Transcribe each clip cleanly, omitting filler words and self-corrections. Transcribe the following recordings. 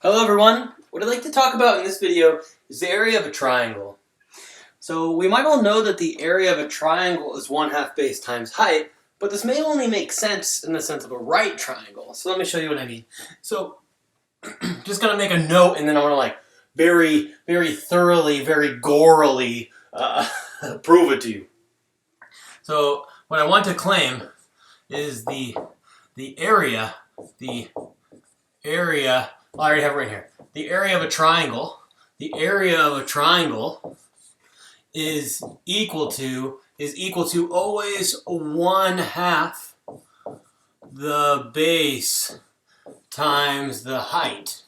Hello everyone! What I'd like to talk about in this video is the area of a triangle. So we might all know that the area of a triangle is 1/2 base times height, but this may only make sense in the sense of a right triangle. So let me show you what I mean. So just gonna make a note and then I'm gonna very, very thoroughly, very gorily prove it to you. So what I want to claim is the area, I already have it right here. The area of a triangle, is equal to always 1/2 the base times the height.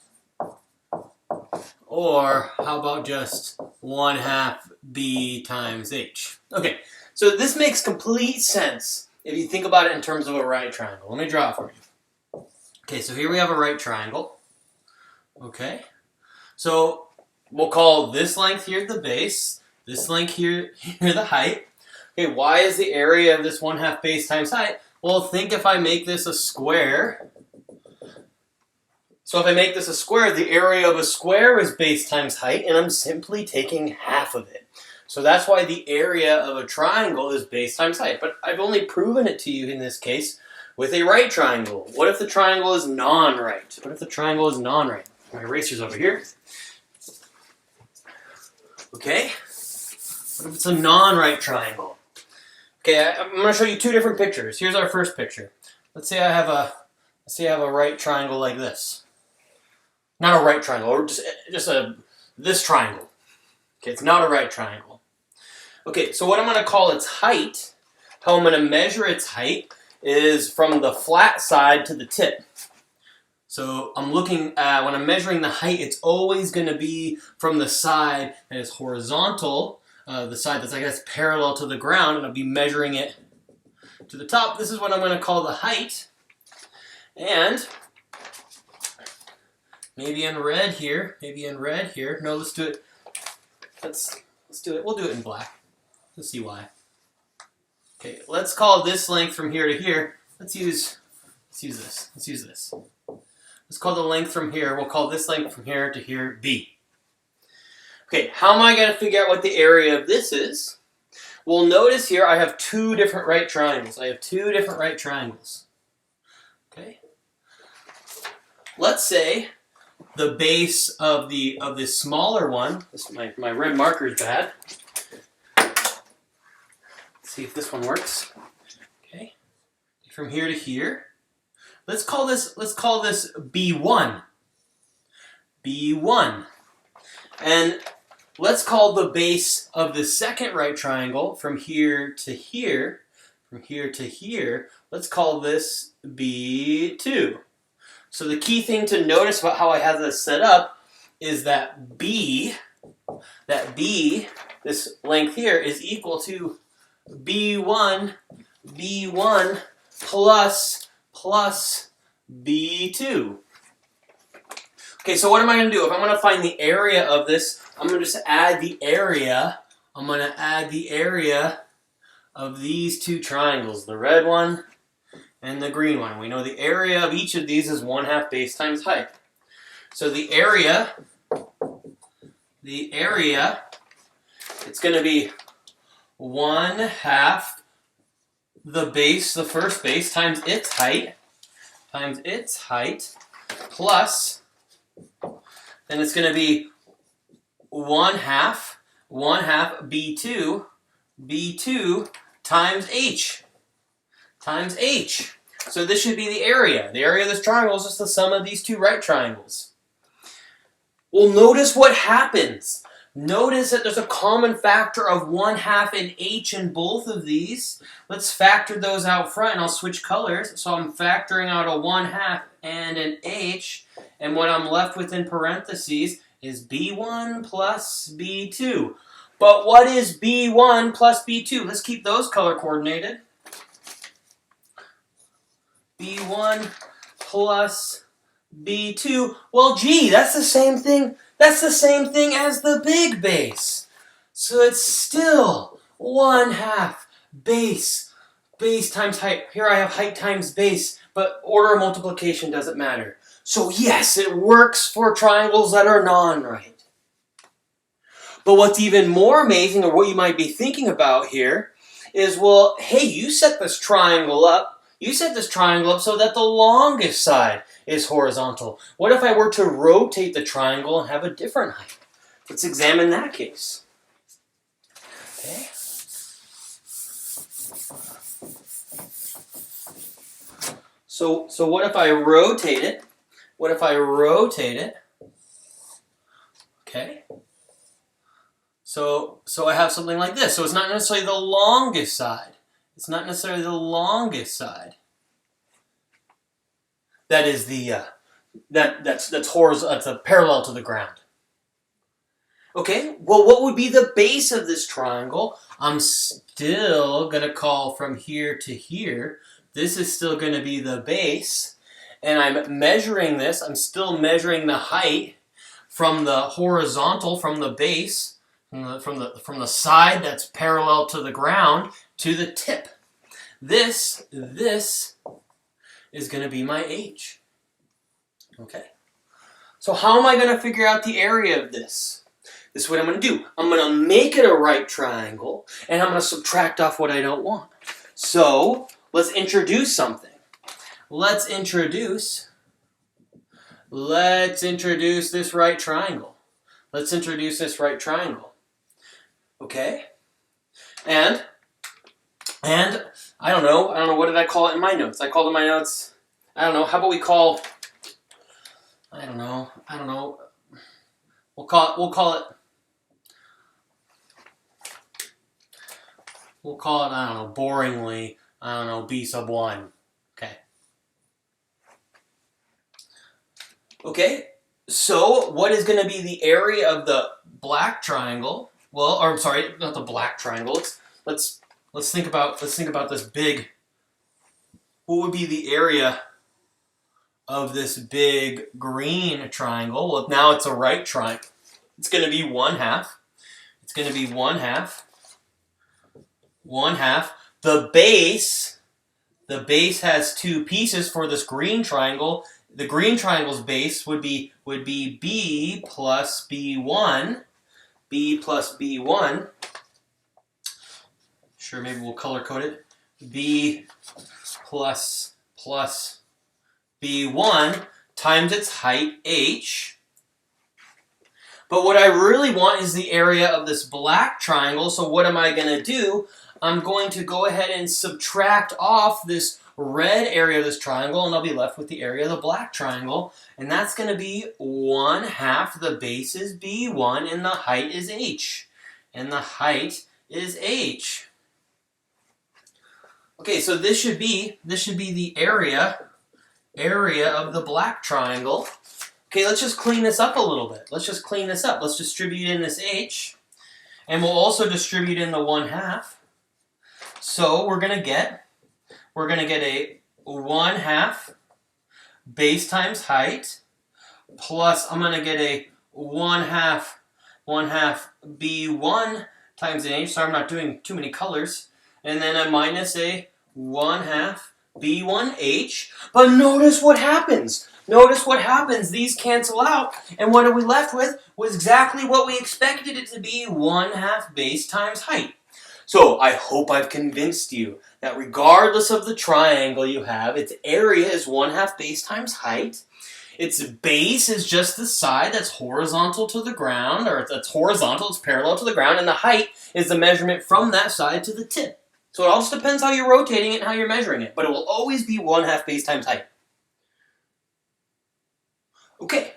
Or how about just 1/2 b times h? Okay, so this makes complete sense if you think about it in terms of a right triangle. Let me draw it for you. Okay, so here we have a right triangle. Okay, so we'll call this length here the base, this length here the height. Okay, why is the area of this 1/2 base times height? Well, think if I make this a square. So if I make this a square, the area of a square is base times height, and I'm simply taking half of it. So that's why the area of a triangle is base times height. But I've only proven it to you in this case with a right triangle. What if the triangle is non-right? My eraser's over here. Okay. What if it's a non-right triangle? Okay, I'm going to show you two different pictures. Here's our first picture. Let's say I have a right triangle like this. Not a right triangle, or just this triangle. Okay, it's not a right triangle. Okay, so what I'm going to call its height, how I'm going to measure its height, is from the flat side to the tip. So I'm looking at, when I'm measuring the height, it's always going to be from the side that is horizontal, the side that's, I guess, parallel to the ground, and I'll be measuring it to the top. This is what I'm going to call the height. And maybe in red here. No, let's do it. Let's do it. We'll do it in black. Let's see why. Okay, let's call this length from here to here. Let's use this. Let's call the length from here. We'll call this length from here to here B. Okay, how am I going to figure out what the area of this is? Well, notice here I have two different right triangles. Okay. Let's say the base of this smaller one. My red marker is bad. Let's see if this one works. Okay. From here to here. Let's call this B1. And let's call the base of the second right triangle from here to here. Let's call this B2. So the key thing to notice about how I have this set up is that B, this length here, is equal to B1 plus B2. Okay, so what am I going to do? If I'm going to find the area of this, I'm going to just add the area. I'm going to add the area of these two triangles, the red one and the green one. We know the area of each of these is 1/2 base times height. So the area, it's going to be 1/2 the base, the first base, times its height, plus, then it's going to be 1/2 B2 times h. So this should be the area. The area of this triangle is just the sum of these two right triangles. Well, notice what happens. Notice that there's a common factor of 1/2 and h in both of these. Let's factor those out front, and I'll switch colors. So I'm factoring out a 1/2 and an h, and what I'm left with in parentheses is B1 plus B2. But what is B1 plus B2? Let's keep those color coordinated. B1 plus B2. Well, gee, that's the same thing. That's the same thing as the big base. So it's still 1/2 base times height. Here I have height times base, but order of multiplication doesn't matter. So yes, it works for triangles that are non-right. But what's even more amazing, or what you might be thinking about here, is, well, hey, you set this triangle up. You set this triangle up so that the longest side is horizontal. What if I were to rotate the triangle and have a different height? Let's examine that case. Okay. So what if I rotate it? What if I rotate it? Okay. So I have something like this. So it's not necessarily the longest side. It's not necessarily the longest side. That is the that's horizontal. That's parallel to the ground. Okay. Well, what would be the base of this triangle? I'm still gonna call from here to here. This is still gonna be the base, and I'm measuring this. I'm still measuring the height from the horizontal, from the base, from the side that's parallel to the ground to the tip. This is going to be my h. Okay. So how am I going to figure out the area of this? This is what I'm going to do. I'm going to make it a right triangle, and I'm going to subtract off what I don't want. So let's introduce something. Let's introduce this right triangle. Let's introduce this right triangle. Okay? And I don't know, what did I call it in my notes? I called in my notes, I don't know, how about we call, I don't know, we'll call it, I don't know, boringly, B sub 1. Okay. Okay, so what is going to be the area of the black triangle? Well, or I'm sorry, not the black triangle. Let's think about this big. What would be the area of this big green triangle? Well, now it's a right triangle. It's going to be 1/2. It's going to be 1/2. 1/2. The base has two pieces for this green triangle. The green triangle's base would be b plus b1. B plus b1. Sure, maybe we'll color code it. B plus b1 times its height h. But what I really want is the area of this black triangle. So what am I going to do? I'm going to go ahead and subtract off this red area of this triangle, and I'll be left with the area of the black triangle. And that's going to be 1/2. The base is b1, and the height is h. And the height is h. Okay, so this should be the area of the black triangle. Okay, let's just clean this up a little bit. Let's just clean this up. Let's distribute in this h, and we'll also distribute in the 1/2. So we're gonna get a 1/2 base times height plus I'm gonna get a 1/2 b1 times an h. So I'm not doing too many colors. And then a minus a 1/2 b1h. But notice what happens. Notice what happens. These cancel out. And what are we left with? Was exactly what we expected it to be, 1/2 base times height. So I hope I've convinced you that regardless of the triangle you have, its area is 1/2 base times height. Its base is just the side that's horizontal to the ground, or that's horizontal, it's parallel to the ground, and the height is the measurement from that side to the tip. So it all just depends how you're rotating it and how you're measuring it, but it will always be 1/2 base times height. Okay.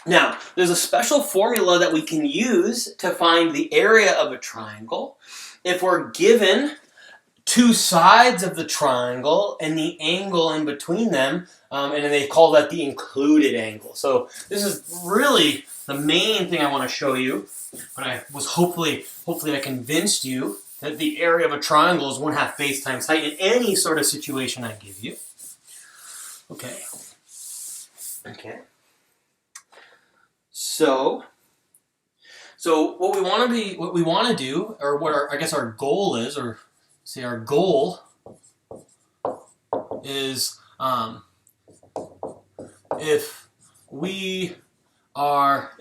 Now, there's a special formula that we can use to find the area of a triangle if we're given two sides of the triangle and the angle in between them, and they call that the included angle. So this is really the main thing I want to show you, but I was hopefully I convinced you that the area of a triangle is 1/2 base times height in any sort of situation I give you. Okay. So what we want to do, or what our goal is, or say our goal is if we are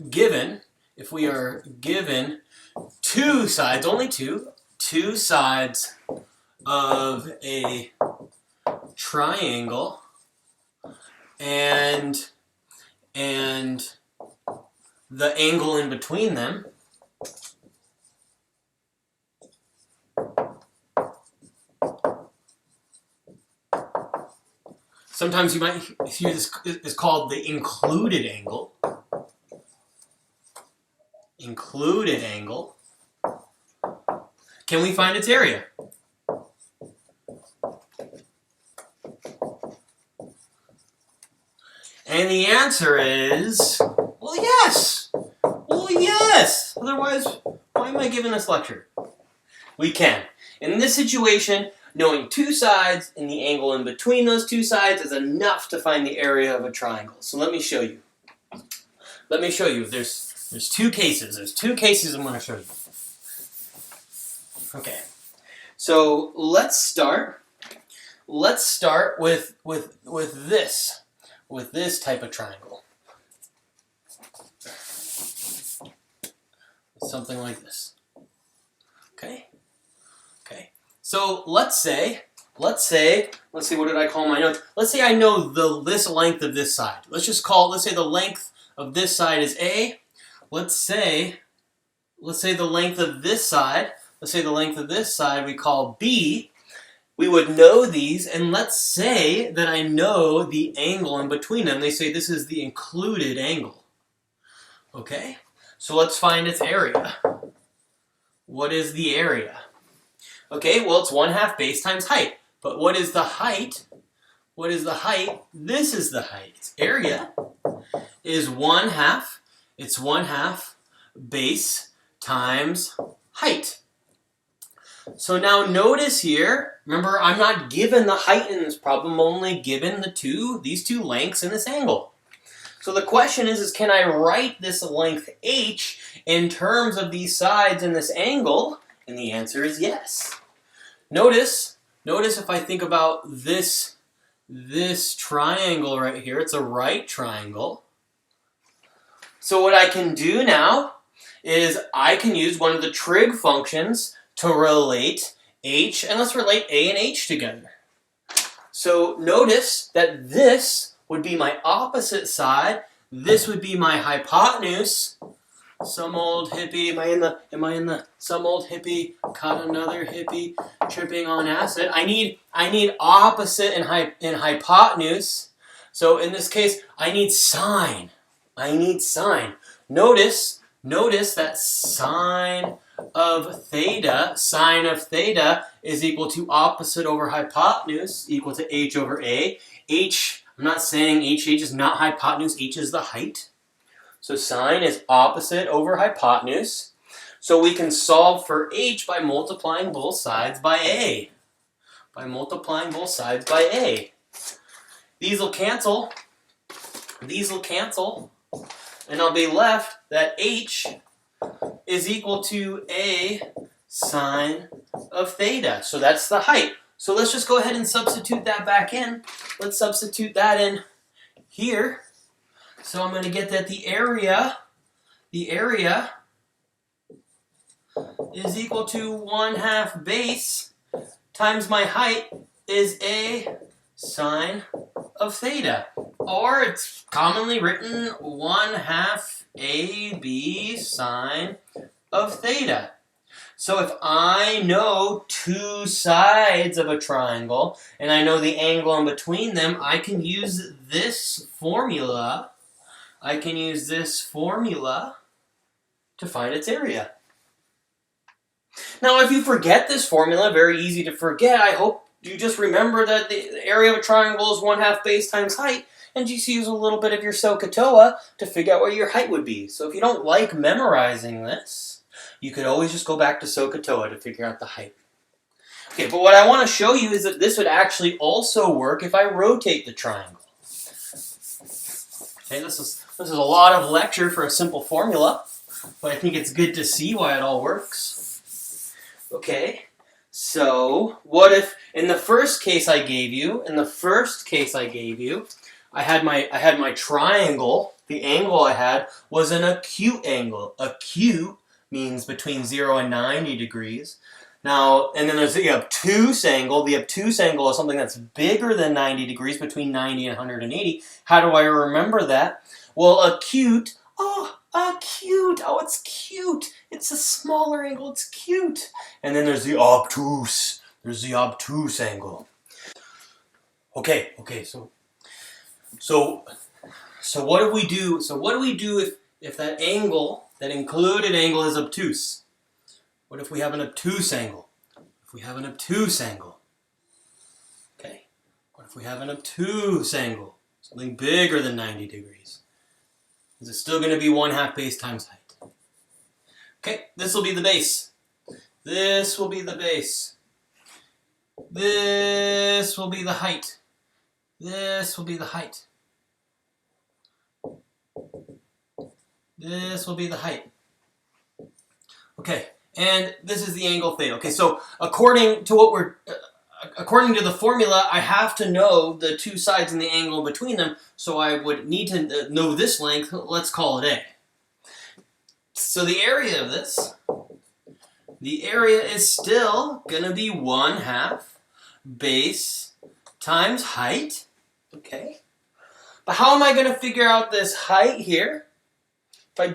given two sides, only two sides of a triangle, and the angle in between them sometimes you might hear this is called the included angle. Included angle. Can we find its area? And the answer is, well, yes. Well, yes. Otherwise, why am I giving this lecture? We can. In this situation, knowing two sides and the angle in between those two sides is enough to find the area of a triangle. So let me show you. There's two cases. There's two cases I'm going to show you. Okay. So let's start with this type of triangle. Something like this. Okay? Okay. So let's say, what did I call my notes? Let's say I know this length of this side. Let's say the length of this side is A. Let's say the length of this side, we call B. We would know these, and let's say that I know the angle in between them. They say this is the included angle. Okay? So let's find its area. What is the area? Okay, well, it's 1/2 base times height. But what is the height? What is the height? This is the height. Its area is 1/2. It's 1/2 base times height. So now notice here, remember, I'm not given the height in this problem, I'm only given these two lengths in this angle. So the question is can I write this length h in terms of these sides in this angle? And the answer is yes. Notice if I think about this triangle right here, it's a right triangle. So what I can do now is I can use one of the trig functions to relate h, and let's relate a and h together. So notice that this would be my opposite side. This would be my hypotenuse. Some old hippie, am I in the some old hippie caught another hippie tripping on acid? I need opposite and hypotenuse. So in this case, I need sine. Notice that sine of theta is equal to opposite over hypotenuse equal to h over a. H, I'm not saying h is not hypotenuse, h is the height. So sine is opposite over hypotenuse. So we can solve for h by multiplying both sides by a. These will cancel. And I'll be left that h is equal to a sine of theta. So that's the height. So let's just go ahead and substitute that back in. Let's substitute that in here. So I'm going to get that the area is equal to 1/2 base times my height is a sine of theta. Or it's commonly written 1/2 AB sine of theta. So if I know two sides of a triangle and I know the angle in between them, I can use this formula. To find its area. Now, if you forget this formula, very easy to forget, I hope you just remember that the area of a triangle is 1/2 base times height, and just use a little bit of your SOHCAHTOA to figure out what your height would be. So if you don't like memorizing this, you could always just go back to SOHCAHTOA to figure out the height. Okay, but what I want to show you is that this would actually also work if I rotate the triangle. Okay, this is a lot of lecture for a simple formula, but I think it's good to see why it all works. Okay, So what if in the first case I gave you, I had my triangle. The angle I had was an acute angle. Acute means between 0 and 90 degrees. Now, and then there's the obtuse angle. The obtuse angle is something that's bigger than 90 degrees, between 90 and 180. How do I remember that? Well, acute, acute, it's cute. It's a smaller angle, it's cute. And then there's the obtuse. There's the obtuse angle. Okay, so what do we do? So what do we do if that angle, that included angle, is obtuse? What if we have an obtuse angle? Okay. What if we have an obtuse angle? Something bigger than 90 degrees. Is it still going to be 1/2 base times height? Okay, this will be the base. This will be the base. This will be the height. This will be the height. This will be the height. Okay, and this is the angle theta. Okay, so according to the formula, I have to know the two sides and the angle between them, so I would need to know this length. Let's call it A. So the area of this, the area is still going to be 1/2 base times height. Okay, but how am I going to figure out this height here? I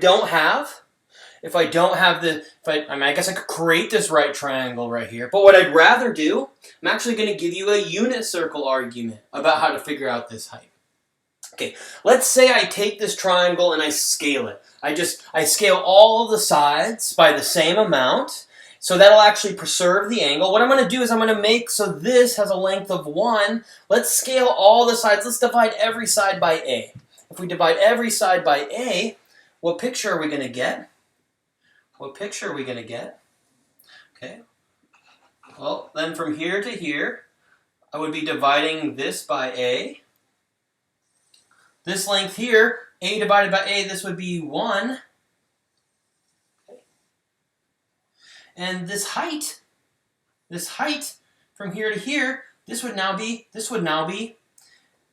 guess I could create this right triangle right here. But what I'd rather do, I'm actually going to give you a unit circle argument about how to figure out this height. Okay, let's say I take this triangle and I scale it. I scale all of the sides by the same amount, so that'll actually preserve the angle. What I'm going to do is I'm going to make so this has a length of 1. Let's scale all the sides. Let's divide every side by A. If we divide every side by A, what picture are we going to get? Okay. Well, then from here to here, I would be dividing this by A. This length here, A divided by A, this would be 1. Okay. And this height from here to here, this would now be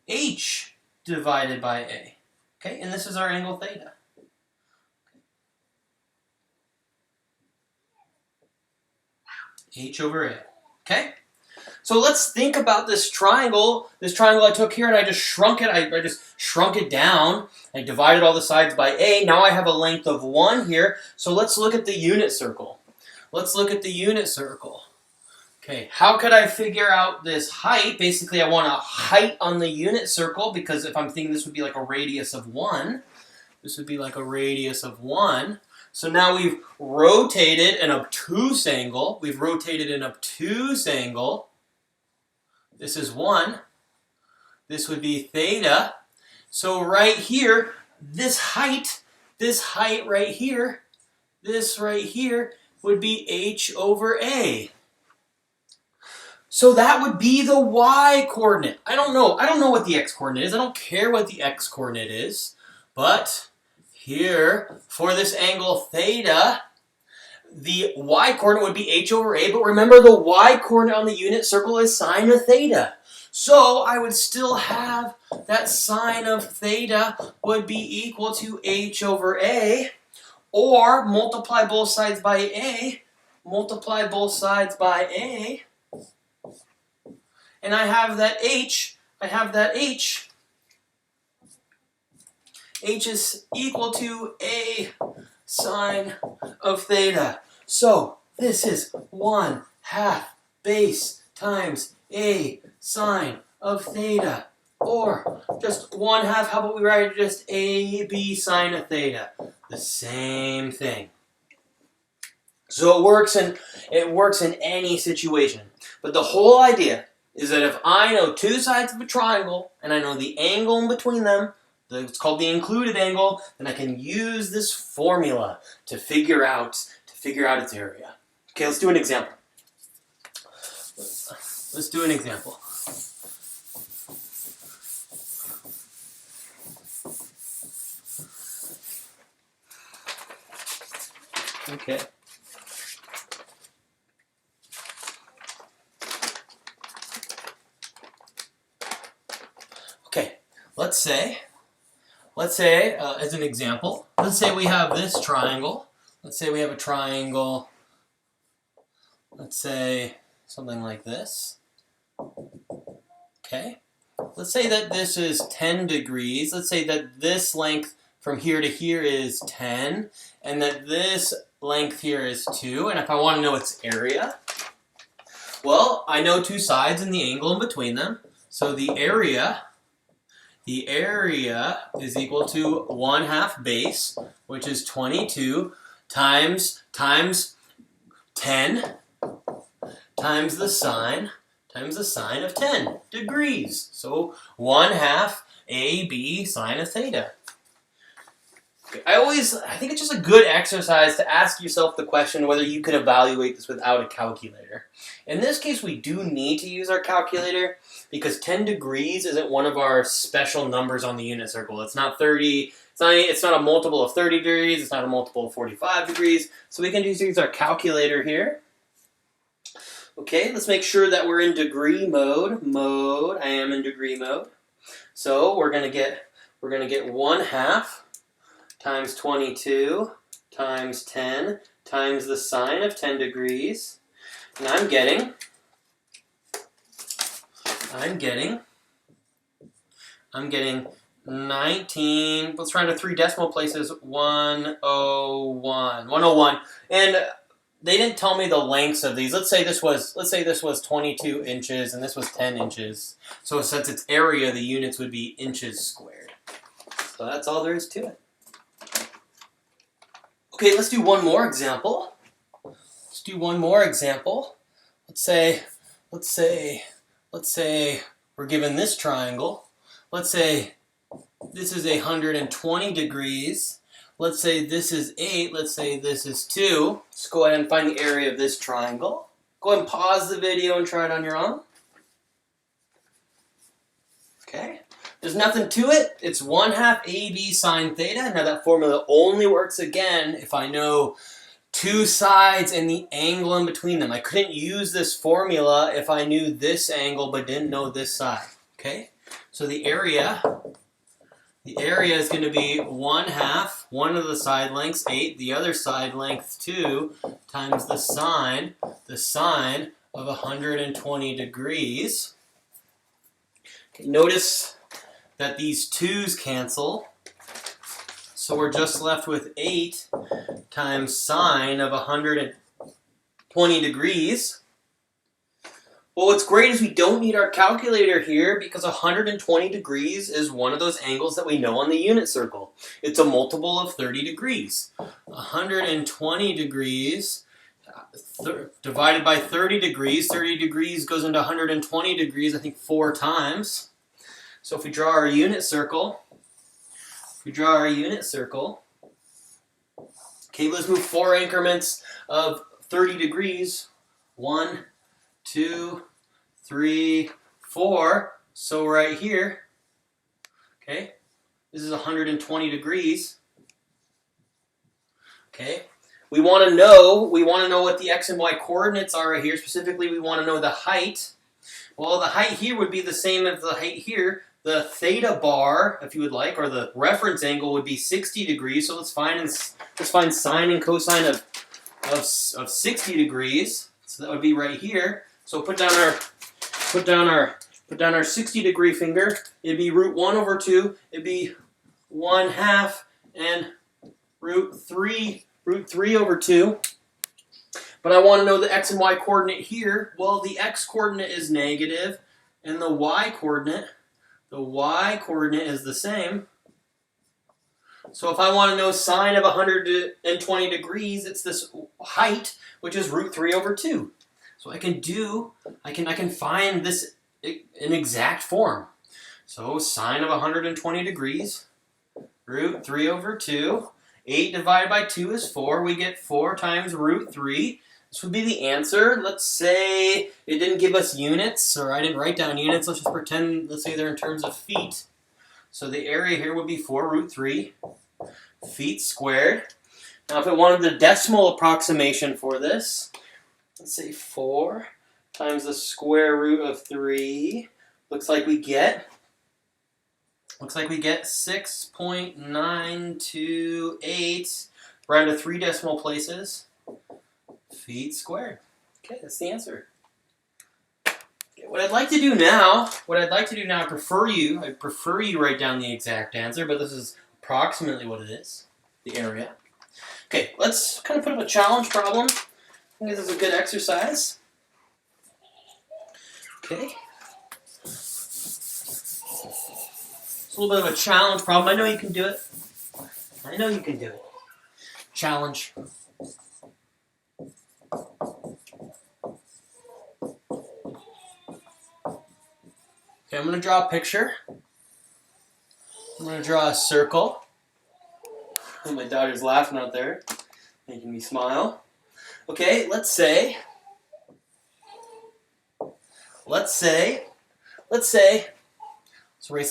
H divided by A. Okay, and this is our angle theta. H over A. Okay? So let's think about this triangle. This triangle I took here and I just shrunk it. I just shrunk it down. I divided all the sides by A. Now I have a length of 1 here. So let's look at the unit circle. Okay, how could I figure out this height? Basically, I want a height on the unit circle, because if I'm thinking this would be like a radius of 1. So now we've rotated an obtuse angle. This is 1. This would be theta. So right here, this height right here, this right here would be H over A. So that would be the y coordinate. I don't know what the x coordinate is. I don't care what the x coordinate is. But here, for this angle theta, the y coordinate would be H over A. But remember, the y coordinate on the unit circle is sine of theta. So I would still have that sine of theta would be equal to H over A. Or multiply both sides by A. And I have that H. H is equal to A sine of theta. So this is 1/2 base times A sine of theta. Or just 1/2, how about we write just AB sine of theta? The same thing. So it works in any situation. But the whole idea is that if I know two sides of a triangle and I know the angle in between them, it's called the included angle, then I can use this formula to figure out its area. Okay, let's do an example. Okay. let's say, as an example, let's say we have this triangle. Let's say we have a triangle, let's say something like this. Okay. Let's say that this is 10 degrees. Let's say that this length from here to here is 10, and that this length here is 2. And if I want to know its area, well, I know two sides and the angle in between them. So the area is equal to 1/2 base, which is 22 times 10 times the sine of 10 degrees. So 1/2 AB sine of theta. I think it's just a good exercise to ask yourself the question whether you can evaluate this without a calculator. In this case, we do need to use our calculator because 10 degrees isn't one of our special numbers on the unit circle. It's not 30, it's not a multiple of 30 degrees, it's not a multiple of 45 degrees. So we can just use our calculator here. Okay, let's make sure that we're in degree mode. I am in degree mode. So we're gonna get 1/2 times 22 times 10 times the sine of 10 degrees. And I'm getting 19, let's round to 3 decimal places, 101. And they didn't tell me the lengths of these. Let's say this was 22 inches and this was 10 inches. So since it's area, the units would be inches squared. So that's all there is to it. Okay, let's do one more example. Let's say we're given this triangle. Let's say this is 120 degrees. Let's say this is 8. Let's say this is 2. Let's go ahead and find the area of this triangle. Go ahead and pause the video and try it on your own. Okay. There's nothing to it. It's 1/2 AB sine theta. Now that formula only works again if I know two sides and the angle in between them. I couldn't use this formula if I knew this angle but didn't know this side. Okay? So the area is going to be 1/2, one of the side lengths, 8, the other side length, 2, times the sine of 120 degrees. Okay, notice that these 2's cancel. So we're just left with 8 times sine of 120 degrees. Well, what's great is we don't need our calculator here because 120 degrees is one of those angles that we know on the unit circle. It's a multiple of 30 degrees. 120 degrees divided by 30 degrees. 30 degrees goes into 120 degrees, I think 4 times. So if we draw our unit circle, okay, let's move 4 increments of 30 degrees. 1, 2, 3, 4. So right here, okay, this is 120 degrees. Okay, we want to know what the x and y coordinates are right here. Specifically, we want to know the height. Well, the height here would be the same as the height here. The theta bar, if you would like, or the reference angle would be 60 degrees. So let's find sine and cosine of 60 degrees. So that would be right here. So put down our 60 degree finger. It'd be root 1 over 2. It'd be 1/2 and root 3 over 2. But I want to know the x and y coordinate here. Well, the x coordinate is negative, and the y coordinate is the same. So if I want to know sine of 120 degrees, it's this height, which is root 3 over 2. So I can find this in exact form. So sine of 120 degrees, root 3 over 2. 8 divided by 2 is 4. We get 4 times root 3. This would be the answer. Let's say it didn't give us units, or I didn't write down units. Let's just pretend, let's say they're in terms of feet. So the area here would be 4 root 3 feet squared. Now if I wanted the decimal approximation for this, let's say 4 times the square root of 3. Looks like we get Looks like we get 6.928, round to 3 decimal places, feet squared. Okay, that's the answer. Okay, what I'd like to do now, I prefer you write down the exact answer, but this is approximately what it is, the area. Okay, let's kind of put up a challenge problem. I think this is a good exercise. Okay. It's a little bit of a challenge problem. I know you can do it. I know you can do it. Challenge. Okay, I'm going to draw a picture. I'm going to draw a circle. Oh, my daughter's laughing out there, making me smile. Okay, let's say, let's erase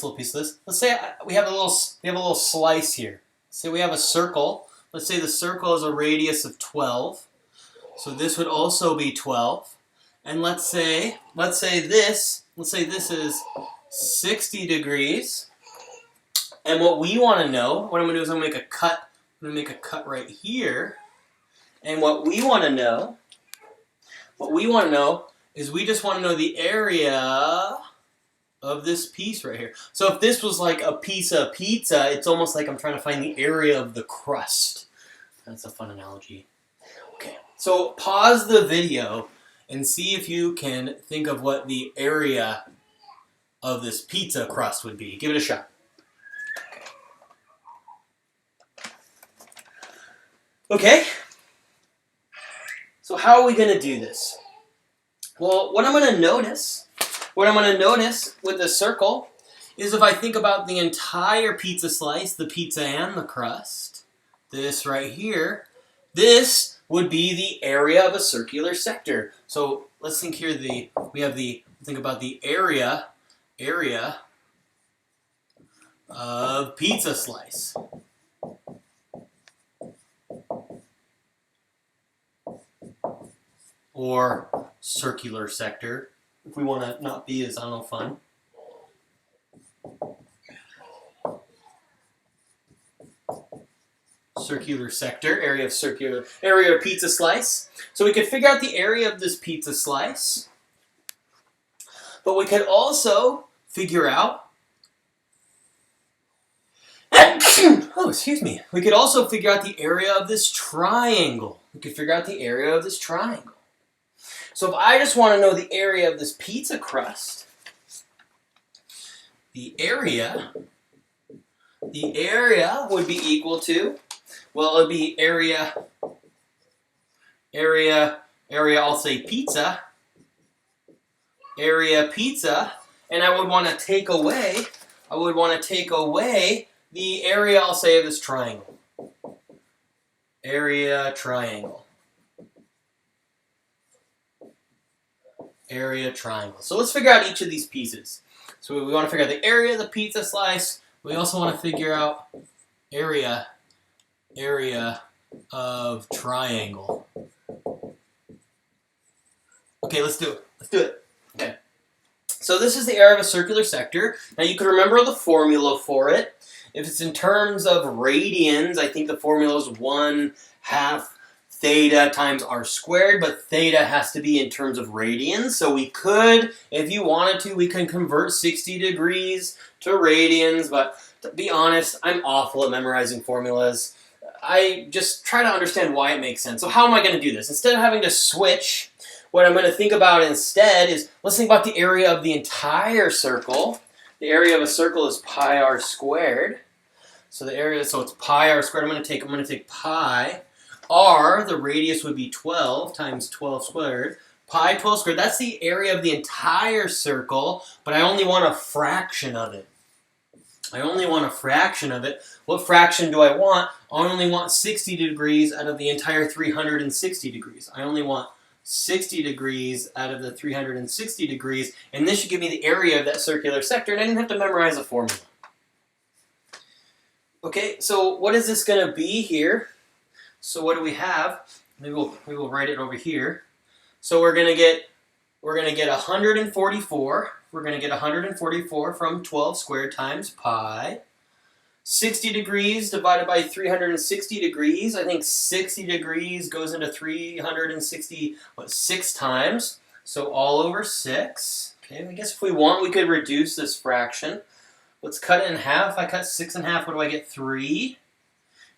a little piece of this. Let's say we have a little slice here. Say we have a circle. Let's say the circle is a radius of 12. So this would also be 12. And let's say this is 60 degrees. And what we want to know, what I'm going to do is I'm going to make a cut. I'm going to make a cut right here. And what we want to know is we just want to know the area of this piece right here. So if this was like a piece of pizza, it's almost like I'm trying to find the area of the crust. That's a fun analogy. Okay, so pause the video and see if you can think of what the area of this pizza crust would be. Give it a shot. Okay, so how are we going to do this? Well, what I'm going to notice with the circle is if I think about the entire pizza slice, the pizza and the crust, this right here, this would be the area of a circular sector. So let's think here, think about the area of pizza slice. Or circular sector, if we want to not be as, I don't know, fun. Circular sector, area of pizza slice. So we could figure out the area of this pizza slice. But we could also figure out we could also figure out the area of this triangle. So if I just want to know the area of this pizza crust, the area would be equal to, well, it would be area, I'll say pizza, and I would want to take away the area, I'll say, of this triangle. Area triangle. So let's figure out each of these pieces. So we want to figure out the area of the pizza slice. We also want to figure out area of triangle. Okay, let's do it. Okay. So this is the area of a circular sector. Now you can remember the formula for it. If it's in terms of radians, I think the formula is 1/2 theta times r squared, but theta has to be in terms of radians. So we could, if you wanted to, we can convert 60 degrees to radians, but to be honest, I'm awful at memorizing formulas. I just try to understand why it makes sense. So how am I going to do this? Instead of having to switch, what I'm going to think about instead is, let's think about the area of the entire circle. The area of a circle is pi r squared. So it's pi r squared. I'm going to take pi. R, the radius would be 12 times 12 squared. Pi 12 squared, that's the area of the entire circle, but I only want a fraction of it. What fraction do I want? I only want 60 degrees out of the entire 360 degrees. I only want 60 degrees out of the 360 degrees, and this should give me the area of that circular sector, and I didn't have to memorize a formula. Okay, so what is this going to be here? So what do we have? Maybe we'll write it over here. So we're gonna get 144 we're going to get 144 from 12 squared times pi. 60 degrees divided by 360 degrees. I think 60 degrees goes into 360, 6 times. So all over 6. Okay, I guess if we want, we could reduce this fraction. Let's cut it in half. If I cut 6 in half, what do I get? 3.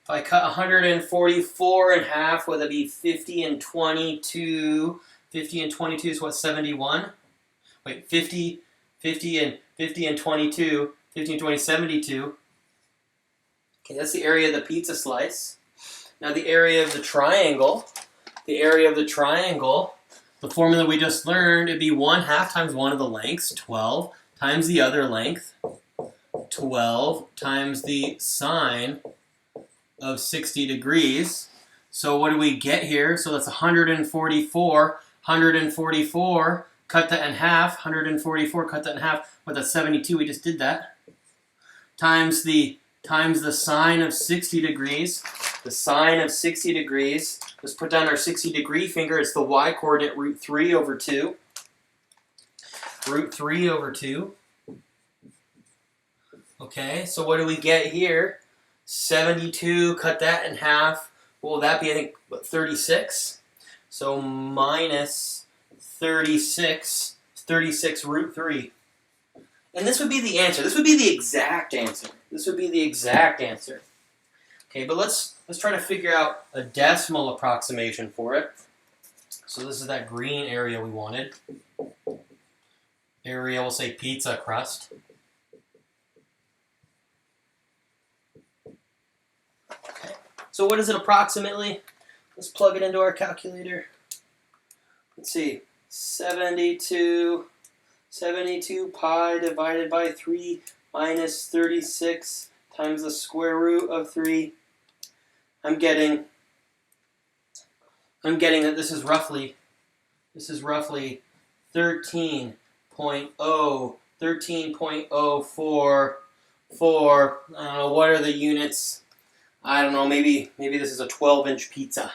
If I cut 144 in half, would that be 50 and 22? 50 and 22 is what, 71? Wait, 50 and 22, 50 and 20, 72. Okay, that's the area of the pizza slice. Now the area of the triangle, the formula we just learned, it'd be 1/2 times one of the lengths, 12, times the other length, 12, times the sine of 60 degrees. So what do we get here? So that's 144. 144, cut that in half. 144, cut that in half. What, that's 72, we just did that. Times the sine of 60 degrees. The sine of 60 degrees. Let's put down our 60 degree finger. It's the y coordinate, root 3 over 2. Root 3 over 2. Okay, so what do we get here? 72, cut that in half. What will that be? I think, what, 36? So minus 36 root 3. And this would be the answer. This would be the exact answer. This would be the exact answer. Okay, but let's try to figure out a decimal approximation for it. So this is that green area we wanted. Area, we'll say pizza crust. Okay, so what is it approximately? Let's plug it into our calculator. Let's see, 72 pi divided by 3 minus 36 times the square root of 3. I'm getting that this is roughly 13.04. I don't know, what are the units? I don't know, maybe this is a 12-inch pizza.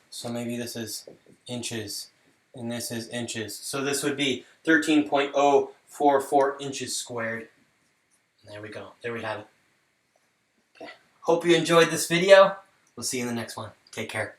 So maybe this is inches, and this is inches. So this would be 13.044 inches squared. And there we go. There we have it. Okay. Hope you enjoyed this video. We'll see you in the next one. Take care.